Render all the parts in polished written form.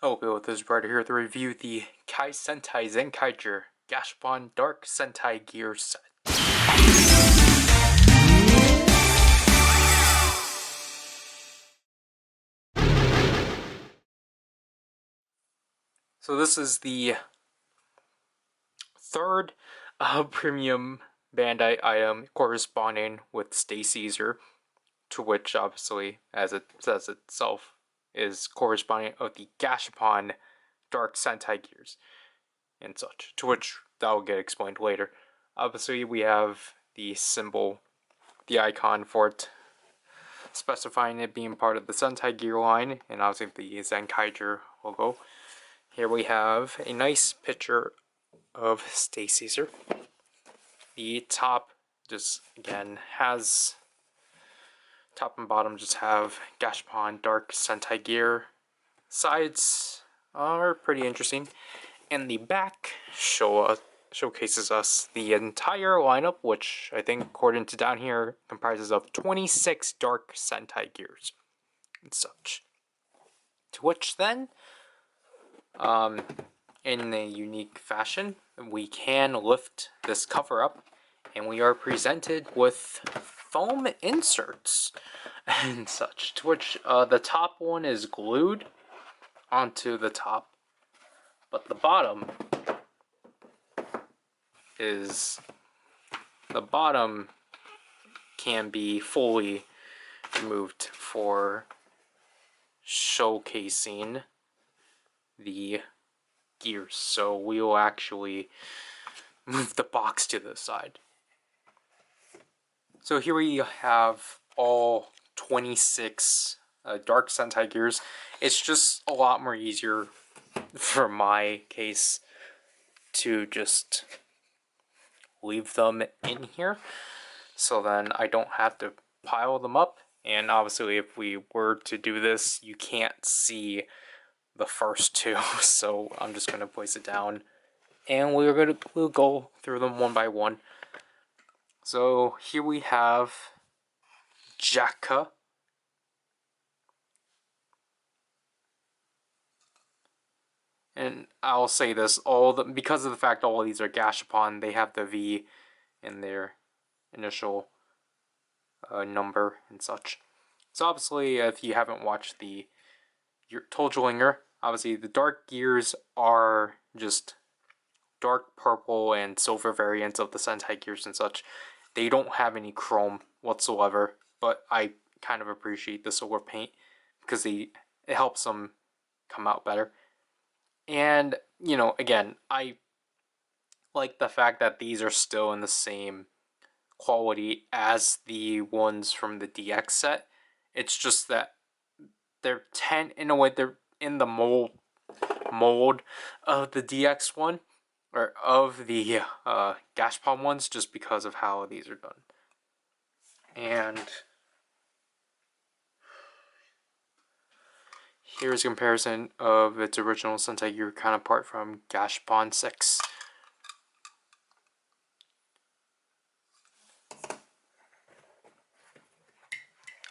Hello, Bill. This is Ryder here to review the Kikai Sentai Zenkaiger Gashapon Dark Sentai Gear set. So this is the third premium Bandai item corresponding with Stay Caesar, to which obviously, as it says itself, is corresponding of the Gashapon Dark Sentai Gears and such, to which that will get explained later. Obviously, we have the symbol, the icon for it, specifying it being part of the Sentai Gear line, and obviously the Zenkaiger logo. Here we have a nice picture of Stay Caesar. The top just, again, has, top and bottom just have Gashapon Dark Sentai Gear. Sides are pretty interesting. And the back showcases us the entire lineup, which I think, according to down here, comprises of 26 Dark Sentai Gears and such. To which then, in a unique fashion, we can lift this cover up, and we are presented with foam inserts and such. To which the top one is glued onto the top, but the bottom can be fully removed for showcasing the gears. So we will actually move the box to the side. So here we have all 26 Dark Sentai gears. It's just a lot more easier for my case to just leave them in here, so then I don't have to pile them up. And obviously, if we were to do this, you can't see the first two, so I'm just going to place it down, and we'll go through them one by one. So here we have Jaka. And I'll say this, because of the fact all of these are Gashapon, they have the V in their initial number and such. So obviously, if you haven't watched the Toljulinger, obviously the dark gears are just dark purple and silver variants of the Sentai gears and such. They don't have any chrome whatsoever, but I kind of appreciate the silver paint because it helps them come out better. And, you know, again, I like the fact that these are still in the same quality as the ones from the DX set. It's just that they're in a way, they're in the mold of the DX one, or of the Gashapon ones, just because of how these are done. And here's a comparison of its original Sentai Gear counterpart from Gashapon 6.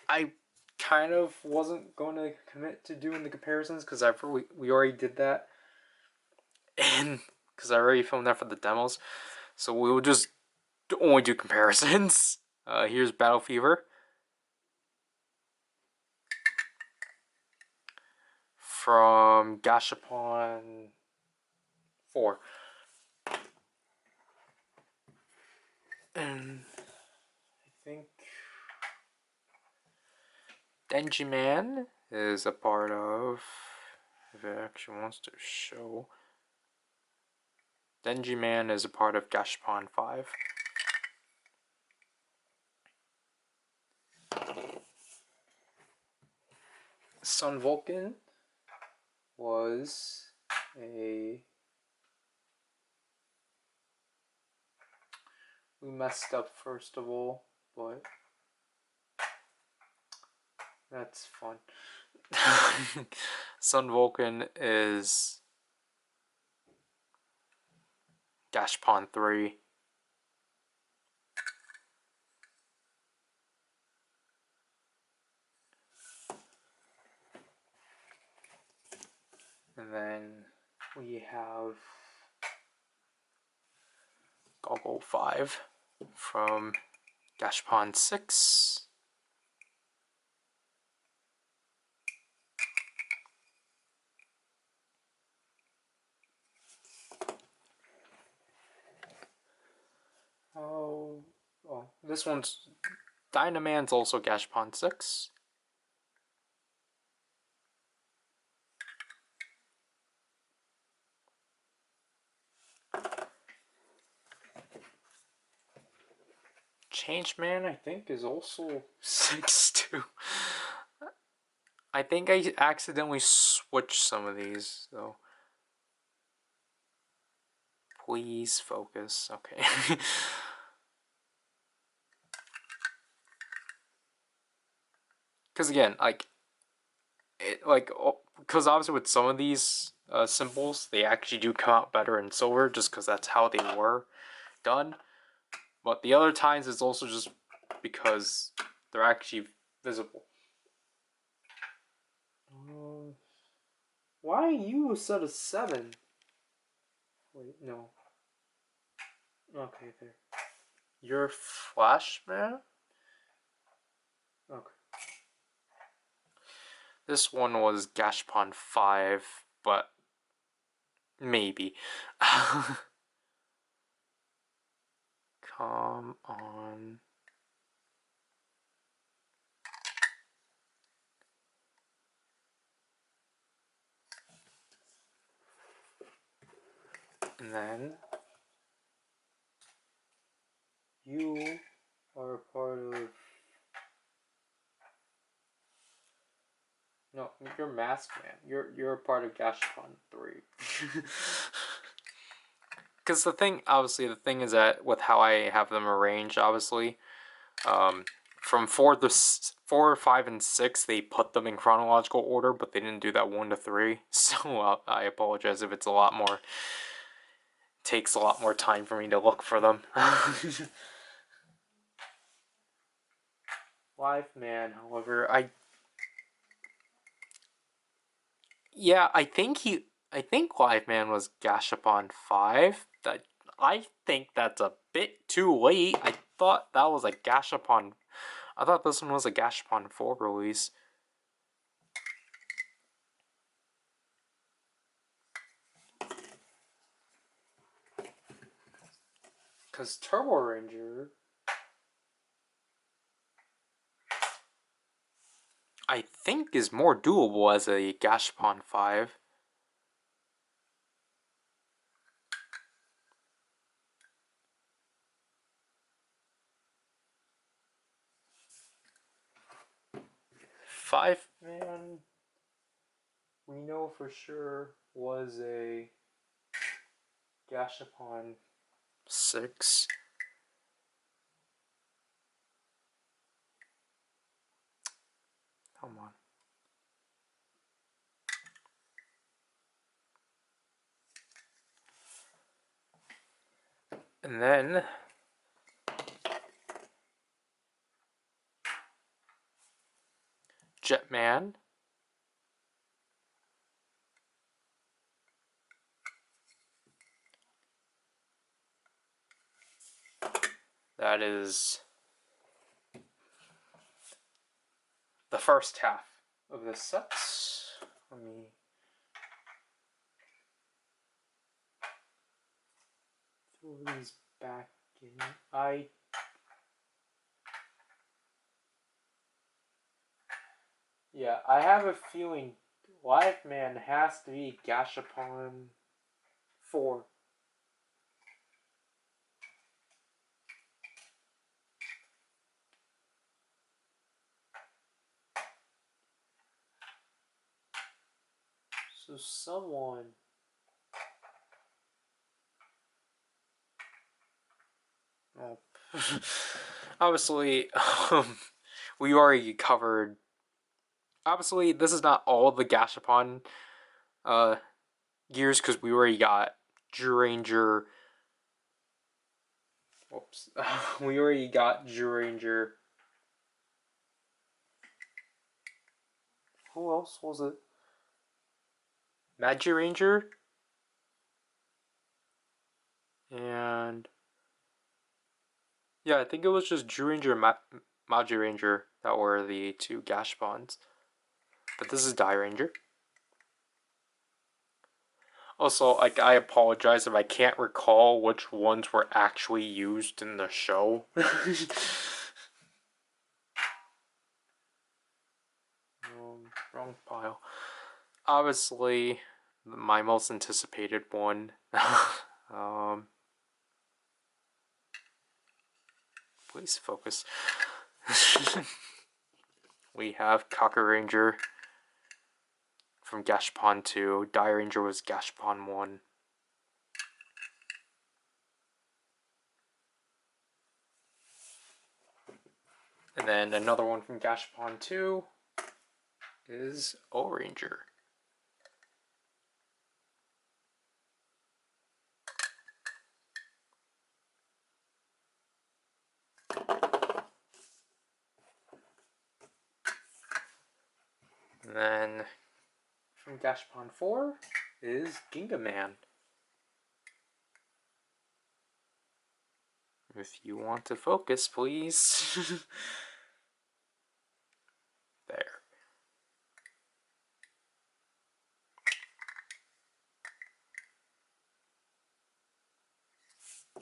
I kind of wasn't going to commit to doing the comparisons because we already did that, and because I already filmed that for the demos, so we will just only do comparisons. Here's Battle Fever from Gashapon 4. And I think Denji Man is a part of, if it actually wants to show, Denji Man is a part of Gashapon 5. Sun Vulcan was we messed up first of all, but that's fun. Sun Vulcan is Gashapon 3. And then we have Goggle 5 from Gashapon 6. Oh, well, this one's Dynaman's also Gashapon 6. Changeman, I think, is also 6 too. I think I accidentally switched some of these, though. Please focus. Okay. Because again, because obviously with some of these symbols, they actually do come out better in silver, just because that's how they were done. But the other times, it's also just because they're actually visible. Why you set a 7? Wait, no. Okay, there. You're Flashman? Okay. This one was Gashapon 5, but maybe. Come on. And then you are a part of... No, you're Mask Man. You're a part of Gashapon 3. Because the thing is that with how I have them arranged, obviously, from 4, 5, and 6, they put them in chronological order, but they didn't do that 1 to 3. So I apologize if it's a lot more. Takes a lot more time for me to look for them. Live Man, however, I think Live Man was Gashapon 5. I think that's a bit too late. I thought that was a Gashapon. I thought this one was a Gashapon 4 release. Because Turbo Ranger, I think, is more doable as a Gashapon 5. Five Man, we know for sure, was a Gashapon 6. Come on. And then Jetman. That is the first half of this set. Let me throw these back in. I have a feeling Live Man has to be Gashapon 4. So someone... Oh. Obviously, we already covered... Obviously, this is not all the Gashapon gears, because we already got Ranger... Whoops. We already got Ranger... Who else was it? Magi Ranger, and yeah, I think it was just Drew Ranger and Magi Ranger that were the two Gashapons. But this is Die Ranger. Also, like, I apologize if I can't recall which ones were actually used in the show. Wrong pile. Obviously, my most anticipated one. Please focus. We have Kaku Ranger from Gashapon 2. Die Ranger was Gashapon 1. And then another one from Gashapon 2 is O Ranger. And then from Gashapon 4 is Ginga Man. If you want to focus, please. There.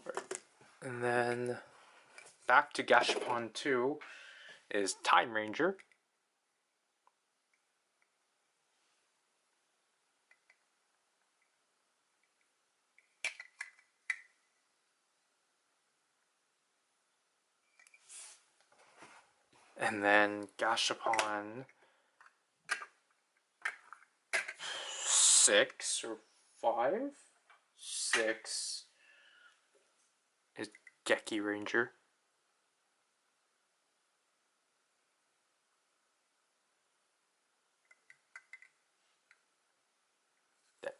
Right. And then back to Gashapon 2 is Time Ranger. And then Gashapon 6 or 5? 6 is Geki Ranger. There.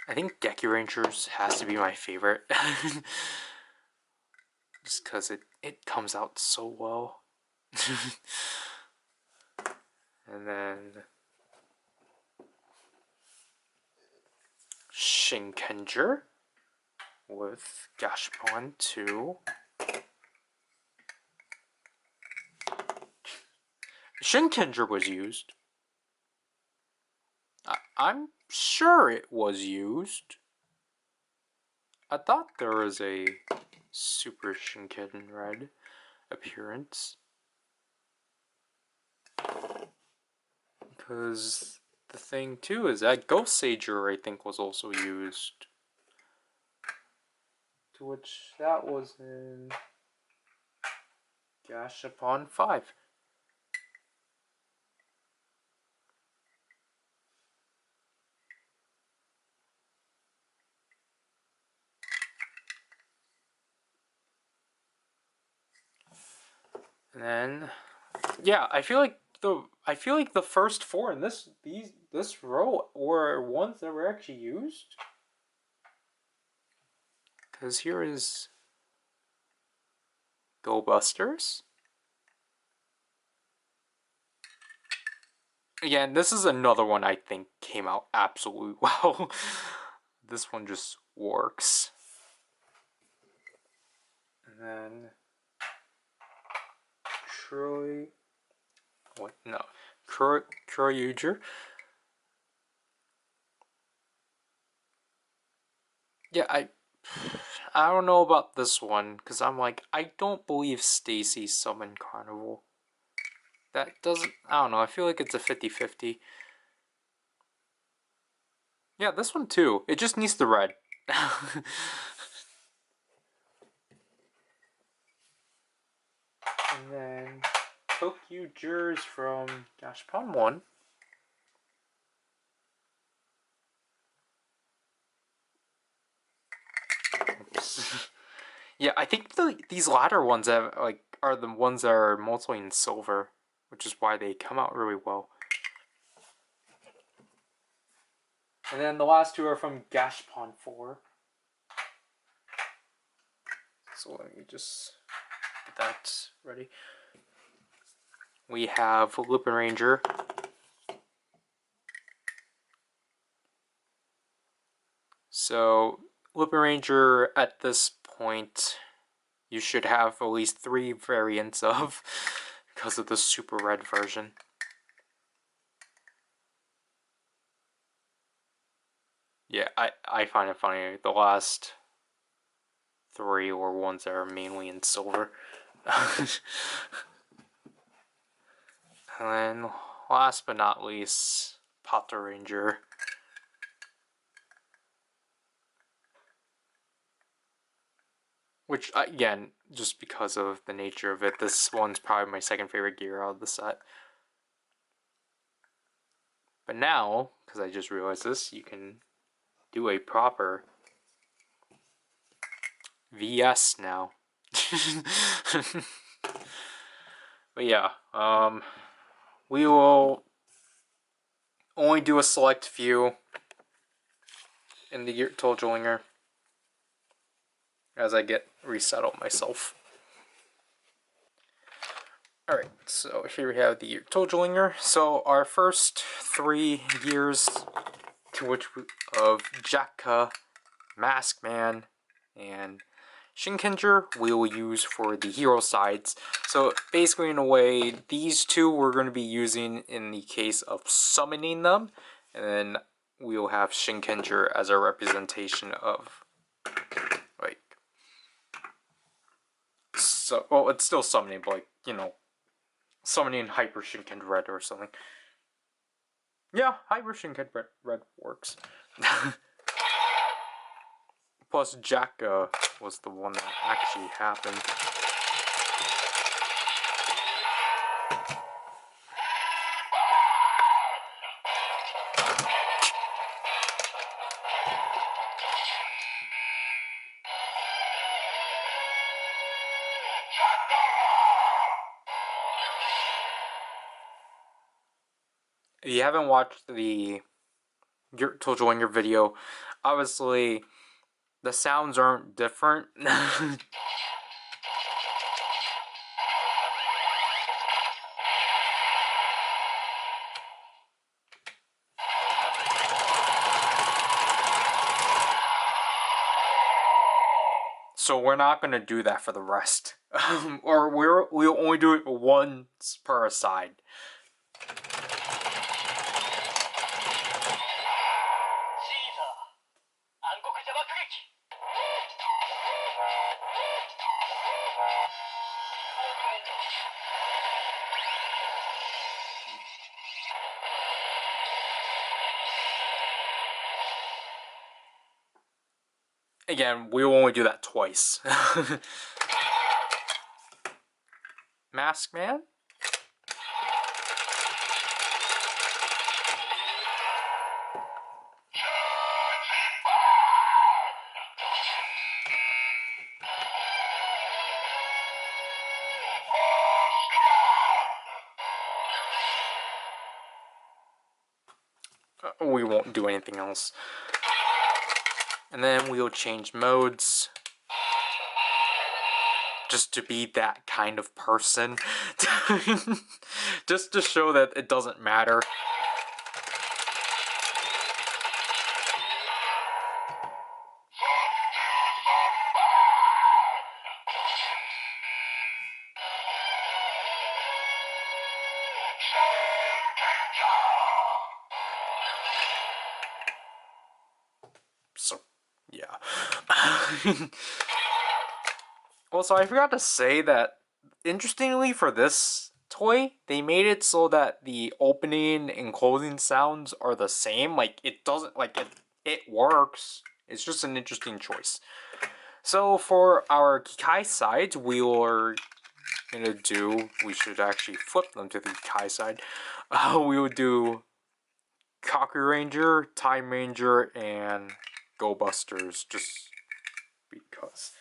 I think Geki Rangers has to be my favorite. Just because it comes out so well. And then Shinkenger with Gashapon 2. Shinkenger was used. I'm sure it was used. I thought there was a Super Shinken Red appearance. Because the thing too is that Ghost Sager, I think, was also used. To which that was in Gashapon 5. And then, yeah, I feel like the first 4 in this row were ones that were actually used. Because here is Go Busters. Again, this is another one I think came out absolutely well. This one just works. And then Troy. What? No. Kroyuger. Yeah, I don't know about this one, because I'm like, I don't believe Stacy summoned Carnival. That doesn't, I don't know, I feel like it's a 50-50. Yeah, this one too. It just needs the red. And then Tokyo Jers from Gashapon 1. Oops. Yeah, I think these latter ones have, like, are the ones that are mostly in silver, which is why they come out really well. And then the last 2 are from Gashapon 4. So let me just get that ready. we have Lupin Ranger. So, Lupin Ranger at this point, you should have at least 3 variants of because of the super red version. Yeah, I find it funny. The last 3 were ones that are mainly in silver. And then, last but not least, Pata Ranger. Which, again, just because of the nature of it, this one's probably my second favorite gear out of the set. But now, because I just realized this, you can do a proper VS now. But yeah, we will only do a select few in the Toljulinger as I get resettled myself. Alright, so here we have the Toljulinger. So our first 3 gears, to which of Jakka, Mask Man, and Shinkenger we will use for the hero sides. So basically, in a way, these 2 we're going to be using in the case of summoning them, and then we will have Shinkenger as a representation of, like, so, well, it's still summoning, but, like, you know, summoning Hyper Shinkenger Red or something. Yeah, Hyper Shinkenger Red works. Plus, Jakka was the one that actually happened. If you haven't watched the Toljulinger video, obviously the sounds aren't different. So we're not going to do that for the rest. Or we'll only do it once per side. Again, we'll only do that twice. Mask Man? We won't do anything else. And then we'll change modes. Just to be that kind of person. Just to show that it doesn't matter. So, yeah. Also, I forgot to say that, interestingly for this toy, they made it so that the opening and closing sounds are the same. Like, it doesn't, like, it works. It's just an interesting choice. So, for our Kikai sides, we should actually flip them to the Kikai side. We will do Kaku Ranger, Time Ranger, and Go Busters, just because.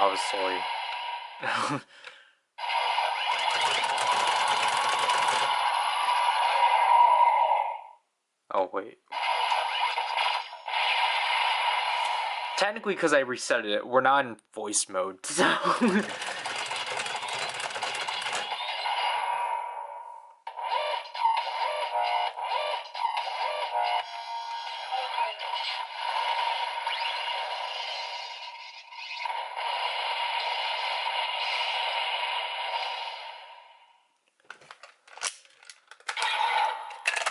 obviously. Oh, wait. Technically, because I reset it, we're not in voice mode, so...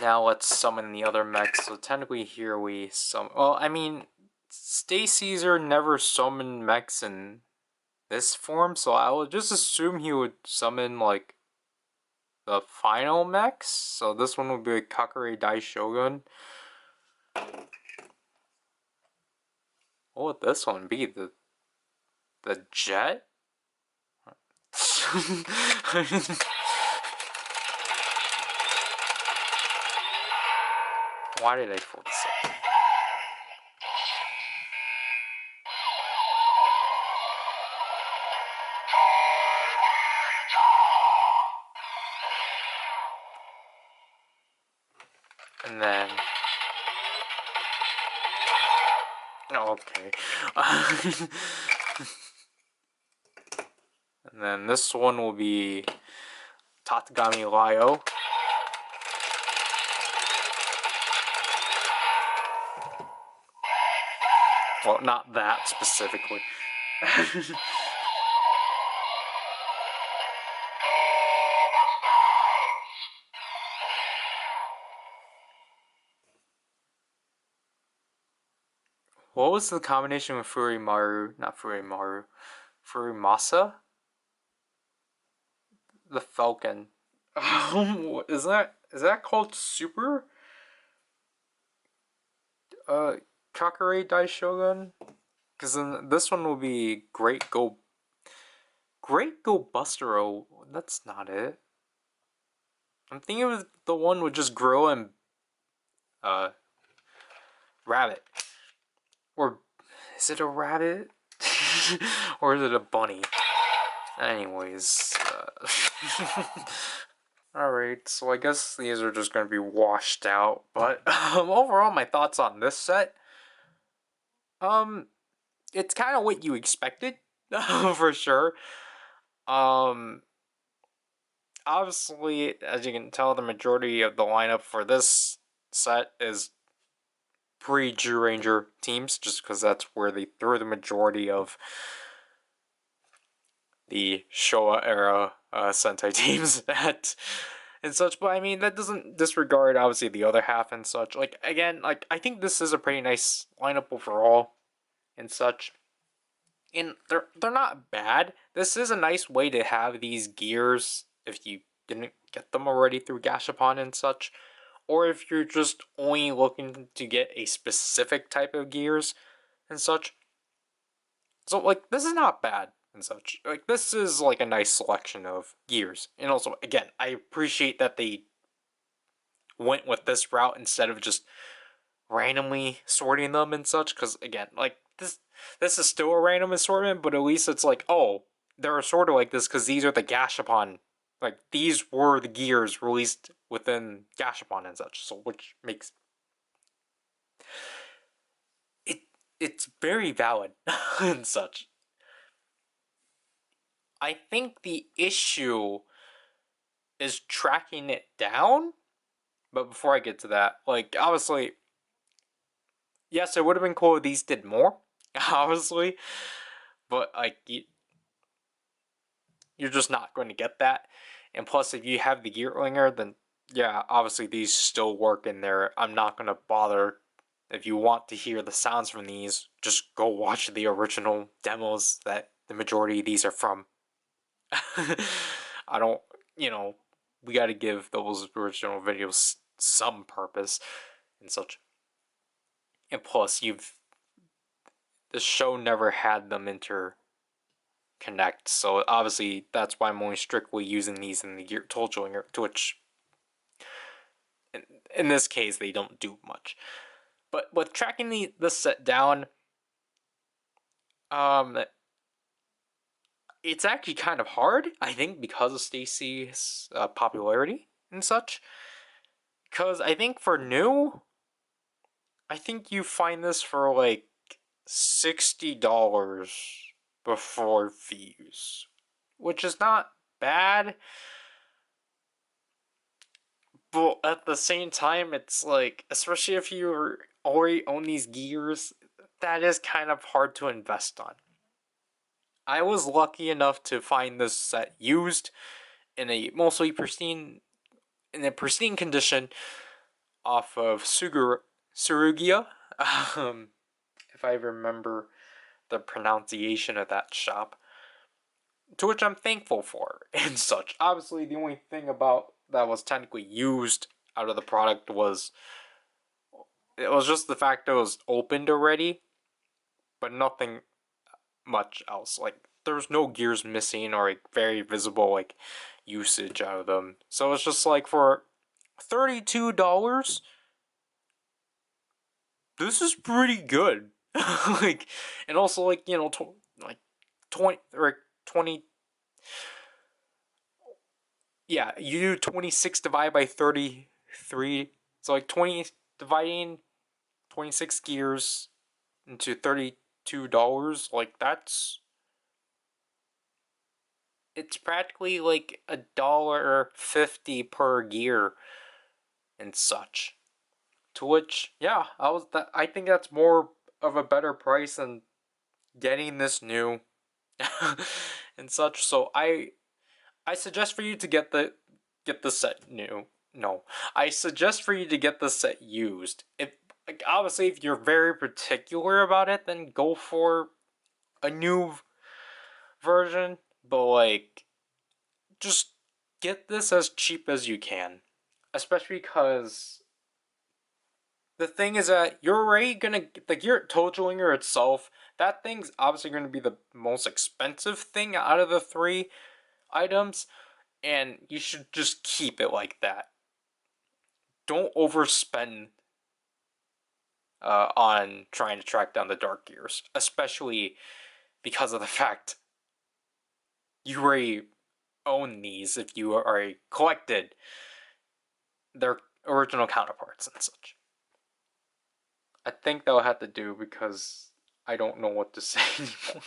Now let's summon the other mechs. So technically here we summon... Well, I mean, Caesar never summoned mechs in this form, so I would just assume he would summon, like, the final mechs. So this one would be a Kakare Dai Shogun. What would this one be? The jet? Why did I pull this up? And then... Oh, okay. And then this one will be Tatagami Ryo. Well, not that specifically. What was the combination with Furimaru? Not Furimaru. Furimasa? The Falcon. Is that called Super? Kakare Dai Shogun? Because then this one will be Great Go Bustero. That's not it. I'm thinking of the one with just Grill and Rabbit. Or is it a rabbit? Or is it a bunny? Anyways, alright, so I guess these are just going to be washed out, but overall my thoughts on this set, it's kind of what you expected, for sure. Obviously, as you can tell, the majority of the lineup for this set is pre-Ranger teams, just because that's where they threw the majority of the Showa era Sentai teams at and such. But I mean, that doesn't disregard obviously the other half and such. Like, again, like, I think this is a pretty nice lineup overall and such. And they're not bad. This is a nice way to have these gears if you didn't get them already through Gashapon and such, or if you're just only looking to get a specific type of gears and such. So, like, this is not bad and such. Like, this is like a nice selection of gears. And also, again, I appreciate that they went with this route instead of just randomly sorting them and such, because again, like, this is still a random assortment, but at least it's like, oh, they're assorted like this because these are the Gashapon, like, these were the gears released within Gashapon and such, so which makes it's very valid and such. I think the issue is tracking it down, but before I get to that, like, obviously, yes, it would have been cool if these did more, obviously, but like, you're just not going to get that. And plus, if you have the Gearlinger, then yeah, obviously these still work in there. I'm not going to bother. If you want to hear the sounds from these, just go watch the original demos that the majority of these are from. I don't, we got to give those original videos some purpose and such. And plus, the show never had them interconnect, so obviously that's why I'm only strictly using these in the Gear Tojo, to which, in this case, they don't do much. But with tracking this set down, it's actually kind of hard, I think, because of Stacy's popularity and such. Because I think for new, I think you find this for like $60 before fees, which is not bad, but at the same time, it's like, especially if you already own these gears, that is kind of hard to invest on. I was lucky enough to find this set used in a mostly pristine, in a pristine condition off of Surugia, um, if I remember the pronunciation of that shop, to which I'm thankful for and such. Obviously, the only thing about that was technically used out of the product was it was just the fact that it was opened already, but nothing much else. Like there was no gears missing or like very visible like usage out of them. So it's just like for $32, this is pretty good. Like, and also like like 20 or 20. Yeah, you do 26 divided by 33. So like 20 dividing 26 gears into $32. Like it's practically like $1.50 per gear and such. To which, yeah, I think that's more of a better price than getting this new and such. So I suggest for you to get the set new. No, I suggest for you to get the set used. If like obviously if you're very particular about it, then go for a new version. But like, just get this as cheap as you can, especially because the thing is that you're already gonna like your Toadlinger itself. That thing's obviously gonna be the most expensive thing out of the three items, and you should just keep it like that. Don't overspend on trying to track down the Dark Gears, especially because of the fact you already own these if you already collected their original counterparts and such. I think that'll have to do because I don't know what to say anymore.